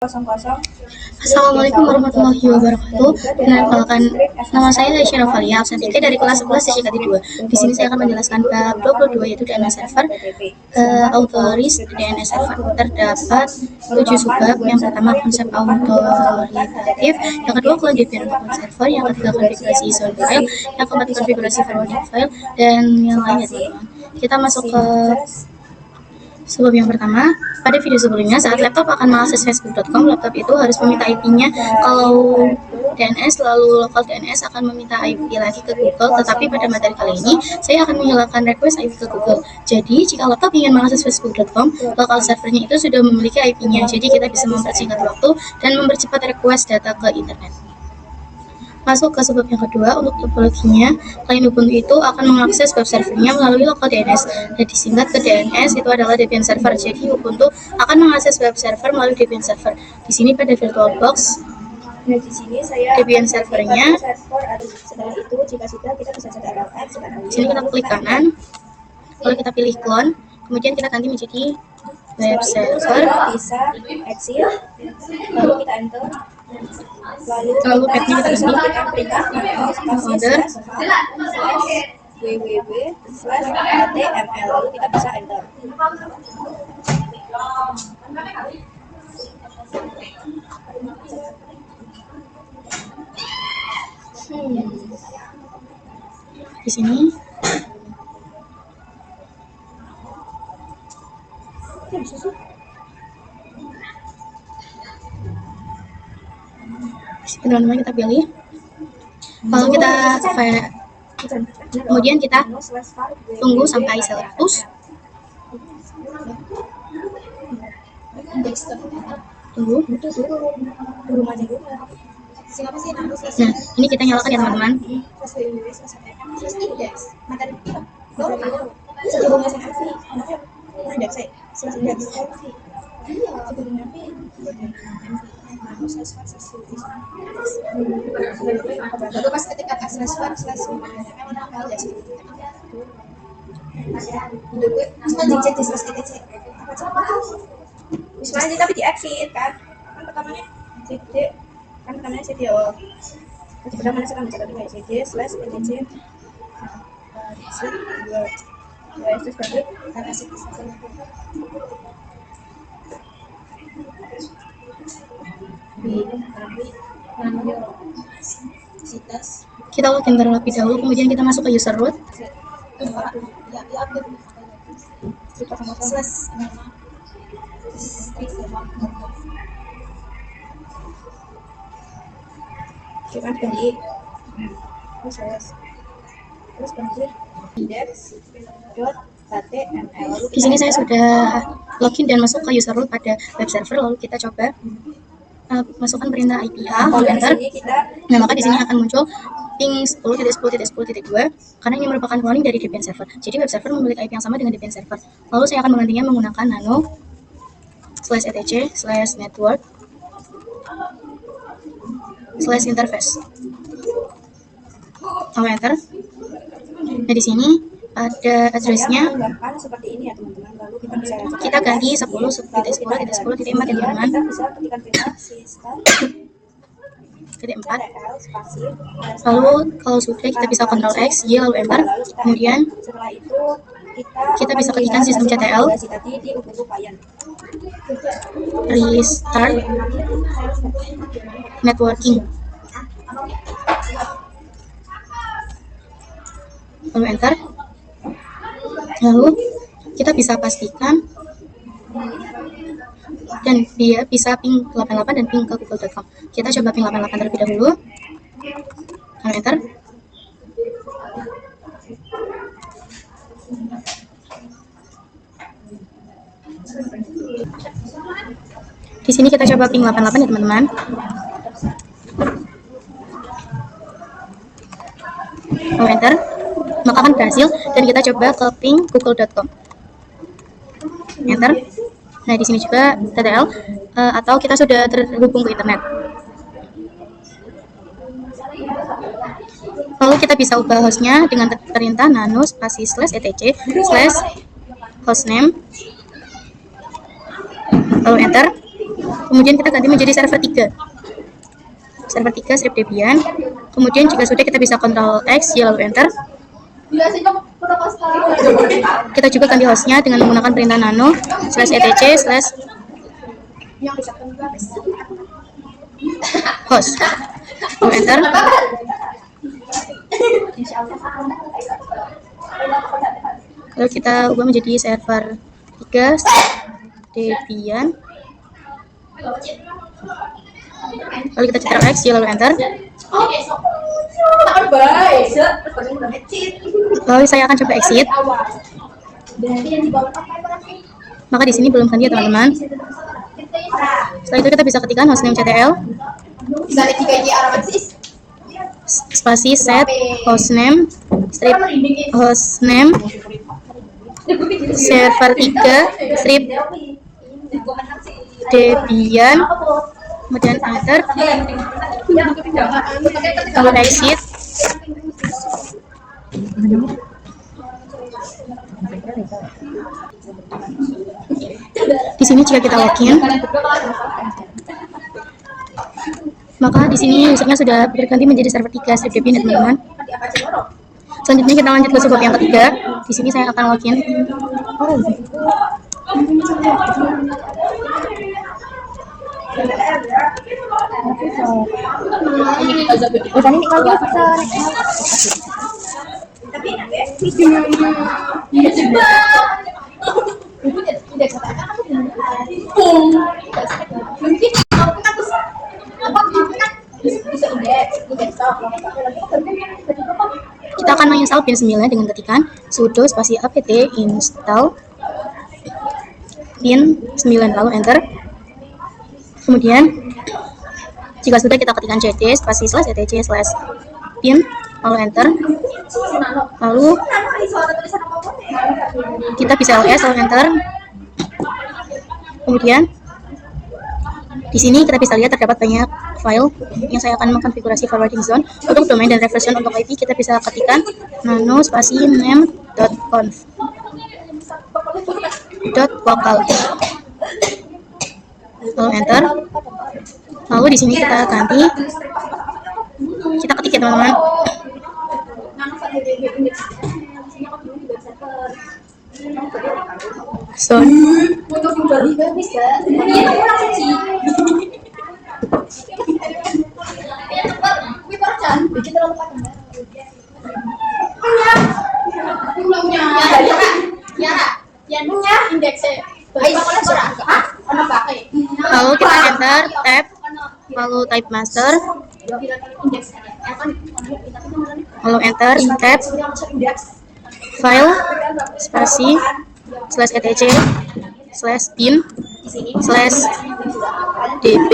Assalamualaikum warahmatullahi wabarakatuh. Perkenalkan, nama saya Aisyah Novalia, absen 3 dari kelas 11 sesi K2. Di sini saya akan menjelaskan bab 22 yaitu DNS server. Autoris DNS server terdapat 7 subbab. Yang pertama konsep autoritatif, yang kedua kelanjutan untuk server, yang ketiga konfigurasi zone file, yang keempat konfigurasi forwarding file, dan yang lainnya teman-teman. Kita masuk ke sebab yang pertama. Pada video sebelumnya, saat laptop akan mengakses facebook.com, laptop itu harus meminta IP-nya. Kalau DNS, lalu lokal DNS akan meminta IP lagi ke Google, tetapi pada materi kali ini, saya akan menghilangkan request IP ke Google. Jadi, jika laptop ingin mengakses facebook.com, lokal servernya itu sudah memiliki IP-nya, jadi kita bisa mempersingkat waktu dan mempercepat request data ke internet. Masuk ke sebab yang kedua, untuk topologinya, klien Ubuntu itu akan mengakses web servernya melalui lokal DNS. Dan disingkat ke DNS itu adalah Debian server. Jadi Ubuntu akan mengakses web server melalui Debian server. Di sini pada VirtualBox, Nah, di sini saya Debian servernya. Setelah itu, jika sudah, kita bisa cek Di sini kita klik kanan, lalu kita pilih clone, kemudian kita ganti menjadi web server. Bisa exit, lalu kita enter. Lalu path-nya kita kesini, order www/html, lalu kita bisa enter. Di sini teman-teman kita pilih, lalu kita kemudian kita tunggu sampai 100. Tunggu. Nah, ini kita nyalakan ya teman-teman. Lalu pas ketika misalnya tapi di exit kan pertamanya cd awal pertama sekarang bisa tadi kayak cd/etc kita login terlebih dahulu, kemudian kita masuk ke user root. kita ganti terus ganti index.html. Di sini saya sudah login dan masuk ke user root pada web server, lalu kita coba masukkan perintah IPA, enter. Nah, maka di sini akan muncul ping 10.10.10.2 karena ini merupakan cloning dari Debian server. Jadi web server memiliki IP yang sama dengan Debian server. Lalu saya akan menggantinya menggunakan nano/etc/network/interface. Lalu enter. Nah, di sini ada address-nya. Seperti ini ya teman-teman. Lalu kita ganti 10.10.10.4 ya teman-teman. Kita bisa ketikkan perintah system.4. Lalu kalau sudah kita bisa Ctrl X, Y lalu enter. Kemudian setelah itu kita bisa ketikkan system.ctl, restart networking, lalu enter. Lalu kita bisa pastikan dan dia bisa ping 88 dan ping ke google.com. Kita coba ping 88 terlebih dahulu, lalu enter. Di sini kita coba ping 88 ya teman-teman. Lalu enter, maka akan berhasil dan kita coba ke ping google.com. Enter. Nah, di sini juga TTL atau kita sudah terhubung ke internet. Lalu kita bisa ubah hostnya dengan perintah nano spasi /etc/hostname, lalu enter. Kemudian kita ganti menjadi server 3. Server 3 strip Debian. Kemudian jika sudah kita bisa Ctrl X, Y lalu enter. Kita juga ganti hostnya dengan menggunakan perintah nano /etc/ host. Lalu enter. Lalu kita ubah menjadi server 3 Debian. Lalu kita Ctrl X, Y lalu enter. Lalu saya akan coba exit. Maka di sini belum ganti ya teman-teman. Setelah itu kita bisa ketikkan hostname ctl spasi set hostname strip hostname server 3 strip Debian, kemudian enter, lalu exit. Di sini jika kita login, maka di sini usernya sudah berganti menjadi server 3 strip Debian ya teman-teman. Selanjutnya kita lanjut ke subbab yang ketiga. Di sini saya akan login. Kita akan menginstal pin 9 dengan ketikan sudo spasi apt install pin 9 lalu enter. Kemudian jika sudah kita ketikkan cd spasi /etc/pin lalu enter. Lalu kita bisa ls lalu enter. Kemudian di sini kita bisa lihat terdapat banyak file yang saya akan mengkonfigurasi forwarding zone. Untuk domain dan reversion untuk IP kita bisa ketikkan nano spasi name.conf .local lalu enter. Lalu di sini kita ganti, kita ketik ya teman-teman. Lalu kita enter tab, lalu type master, lalu enter tab file spasi /etc/pin /db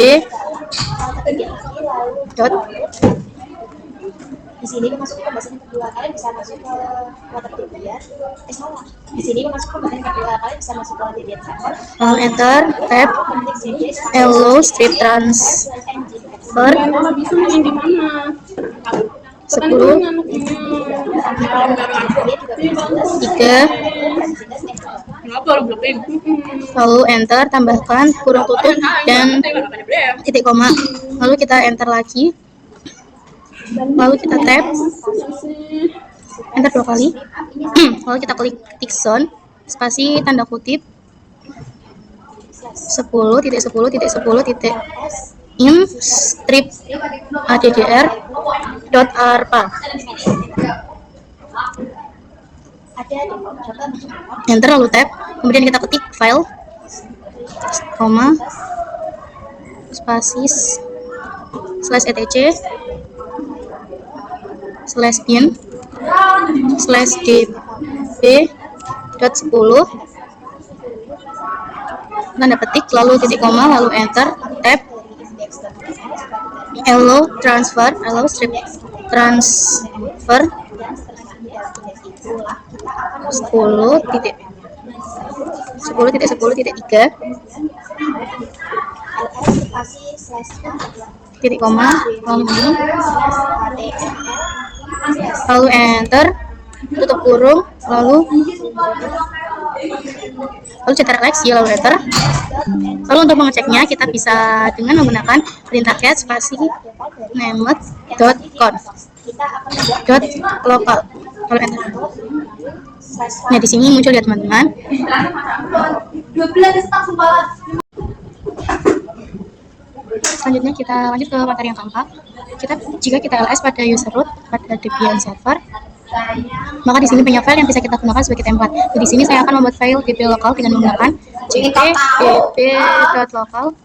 dot. Di sini masuk ke bahasan kedua, kalian bisa masuk ke water Debian. Salah. Di sini masuk ke bahasan kedua, kalian bisa masuk ke Debian server. Lalu enter tab hello strip transfer 10 3, lalu enter, tambahkan kurung tutup dan titik koma, lalu kita enter lagi, lalu kita tab, enter 2 kali, lalu kita klik tick zone spasi tanda kutip 10.10.10.in strip addr.arpa, enter lalu tab, kemudian kita ketik file koma spasis /etc/pin /db dot 10 tanda petik lalu titik koma lalu enter tab hello strip transfer 10.10.10.3 titik koma lalu enter tutup kurung lalu lalu ctrl X, lalu enter. Lalu untuk mengeceknya kita bisa dengan menggunakan perintah cat spasi named.conf .local, lalu enter. Nah, di sini muncul ya teman-teman. Selanjutnya kita lanjut ke materi yang keempat. Jika kita ls pada user root pada Debian server, maka di sini banyak file yang bisa kita gunakan sebagai template. Jadi di sini saya akan membuat file db local dengan menggunakan db.local.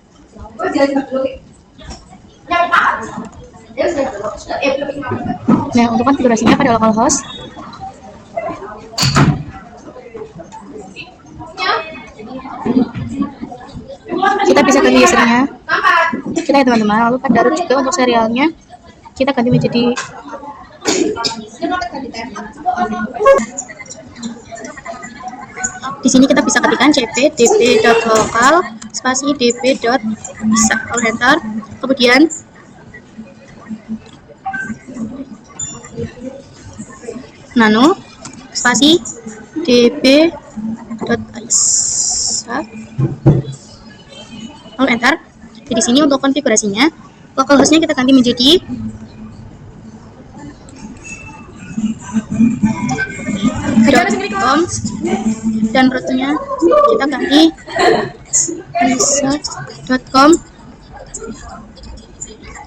Nah, untuk konfigurasinya pada localhost, kita bisa ganti usernya kita ya teman-teman. Lalu pada root juga untuk serialnya kita ganti menjadi di sini kita bisa ketikkan cp db.local spasi db.bisa, lalu enter. Kemudian nano spasi db.isa, lalu enter. Jadi di sini untuk konfigurasinya localhostnya kita ganti menjadi .com dan rootnya kita ganti bisa.com.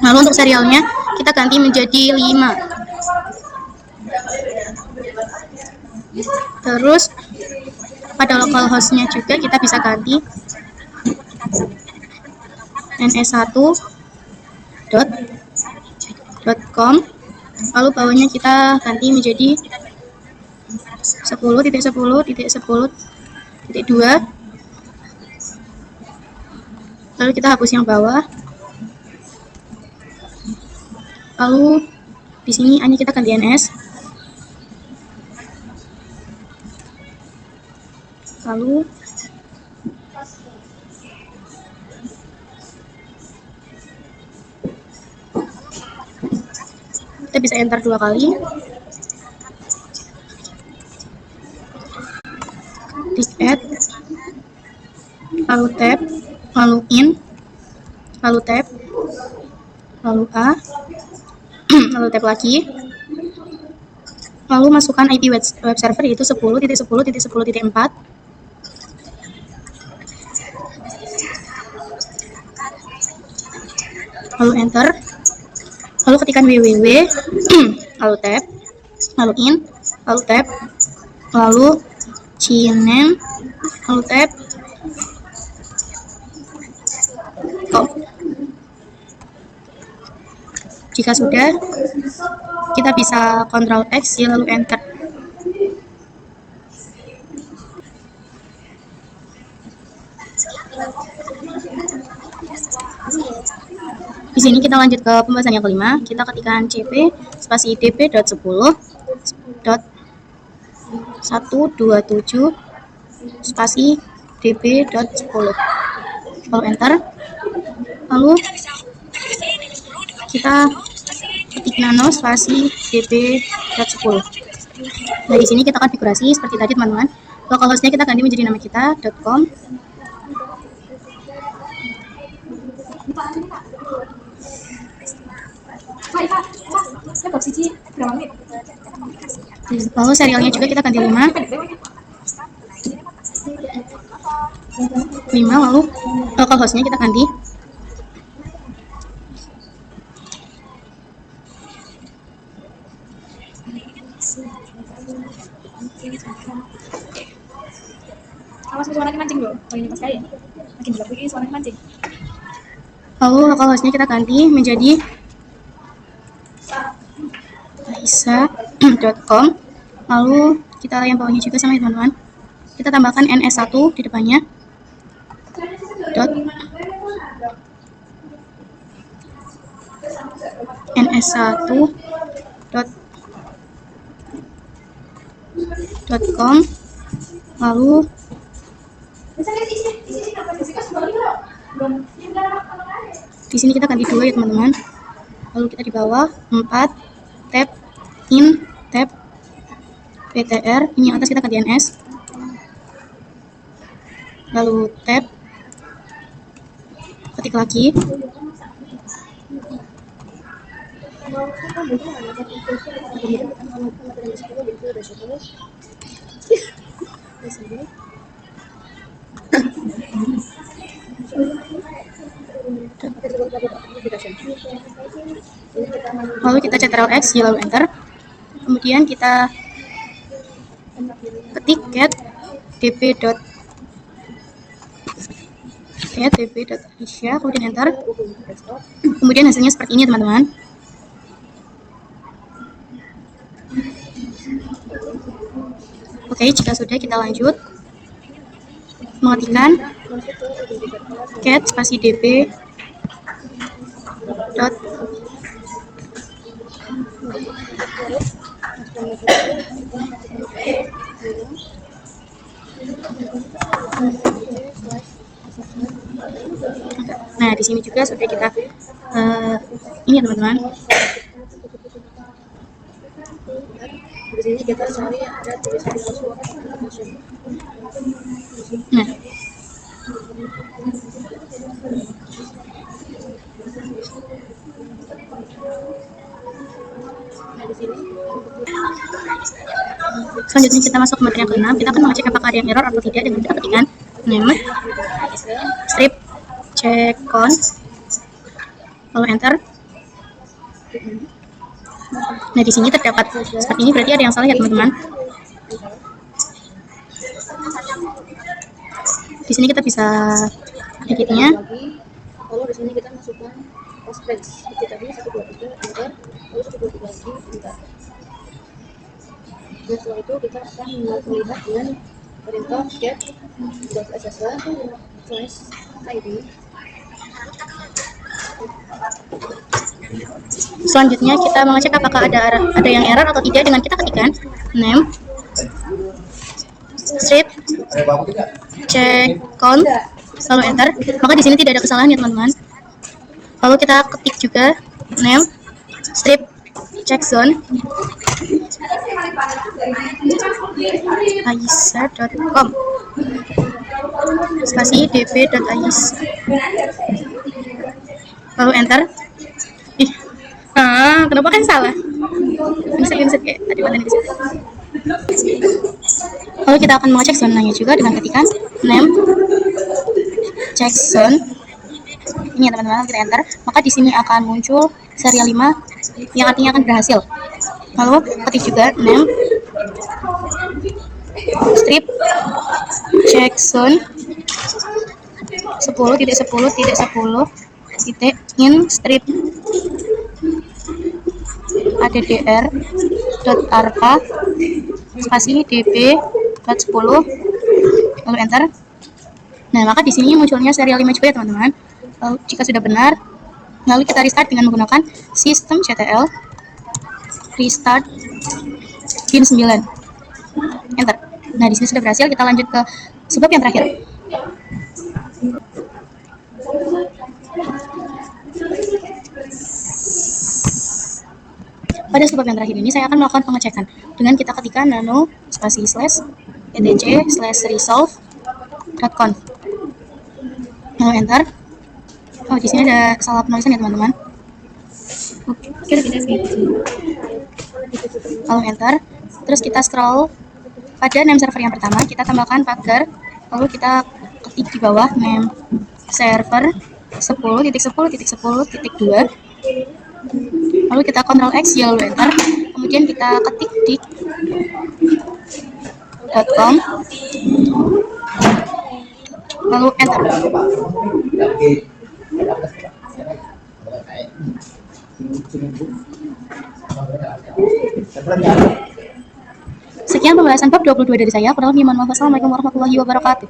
Lalu untuk serialnya kita ganti menjadi 5. Terus pada localhostnya juga kita bisa ganti ns1.com, lalu bawahnya kita ganti menjadi 10.10.10.2, lalu kita hapus yang bawah. Lalu di sini hanya kita ganti ns, lalu kita bisa enter 2 kali. Di add, lalu tab, lalu in, lalu tab, lalu a, lalu tab lagi, lalu masukkan IP web server yaitu 10.10.10.4, lalu enter. Lalu ketikkan www, lalu tab, lalu in, lalu tab, lalu cname, lalu tab, com. Jika sudah, kita bisa Ctrl X lalu enter. Di sini kita lanjut ke pembahasan yang kelima. Kita ketikkan cp spasi db.10.127 spasi db.10, lalu enter. Lalu kita ketik nano spasi db.10. Nah, di sini kita konfigurasi seperti tadi teman-teman. Localhostnya kita ganti menjadi nama kita .com. Lalu serialnya juga kita ganti 5, lalu localhostnya kita ganti awas suaranya mancing loh. Oh ini pas kayak makin gelap lagi suaranya mancing. lalu localhostnya kita ganti menjadi bisa.com. Lalu kita yang bawahnya juga sama ya teman-teman, kita tambahkan ns1 di depannya ns1.com. lalu di sini kita ganti 2 ya teman-teman. Lalu kita di bawah 4 tab in tab ptr, ini yang atas kita ganti ns, lalu tab, ketik lagi, lalu kita Ctrl+X, lalu enter, kemudian kita ketik get dp.asia, kemudian enter, kemudian hasilnya seperti ini teman-teman. Oke, jika sudah kita lanjut mengetikkan get spasi dp dot nah di sini juga sudah kita ini ya teman-teman. Di sini kita cari ada tulisan password application. Nah, Nah, di sini selanjutnya kita masuk ke materi yang ke-6. Kita akan mengecek apakah ada yang error atau tidak dengan kita ketikkan name strip check count, lalu enter. Nah, di sini terdapat seperti ini, berarti ada yang salah ya teman-teman. Di sini kita bisa editnya. Lalu di sini kita masukkan passphrase seperti tadi 123 enter, lalu 123 lagi enter. Nah, setelah itu kita akan melihat dengan perintah get.ssl/id. Selanjutnya kita mengecek apakah ada yang error atau tidak dengan kita ketikkan name strip check count, lalu enter. Maka di sini tidak ada kesalahan ya teman-teman. Lalu kita ketik juga name strip check zone aisa.com spasi dp.aisa, lalu enter. Kenapa kan salah? Insert kayak tadi mana di situ. Lalu kita akan mengecek zonanya juga dengan ketikan name check zone. Ini ya teman-teman, kita enter. Maka di sini akan muncul serial 5 yang artinya akan berhasil. Lalu ketik juga name strip check zone 10.10.10.in strip addr.arpa spasi dp.10, lalu enter. Nah, maka di sini munculnya serial 5 juga ya teman-teman. Lalu jika sudah benar, lalu kita restart dengan menggunakan sistem CTL restart pin 9, enter. Nah, di sini sudah berhasil. Kita lanjut ke sebab yang terakhir. Pada sebab yang terakhir ini saya akan melakukan pengecekan dengan kita ketikkan nano spasi slash etc slash resolve.conf, lalu enter. Oh, di sini ada salah penulisan ya teman-teman. Oke, tidak segitu. Lalu enter. Terus kita scroll pada name server yang pertama, kita tambahkan pagar, lalu kita ketik di bawah name server 10.10.10.2, lalu kita Ctrl+X, lalu enter, kemudian kita ketik di .com, lalu enter. Sekian pembahasan bab 22 dari saya. Kurang lebih mohon maaf. Wassalamualaikum warahmatullahi wabarakatuh.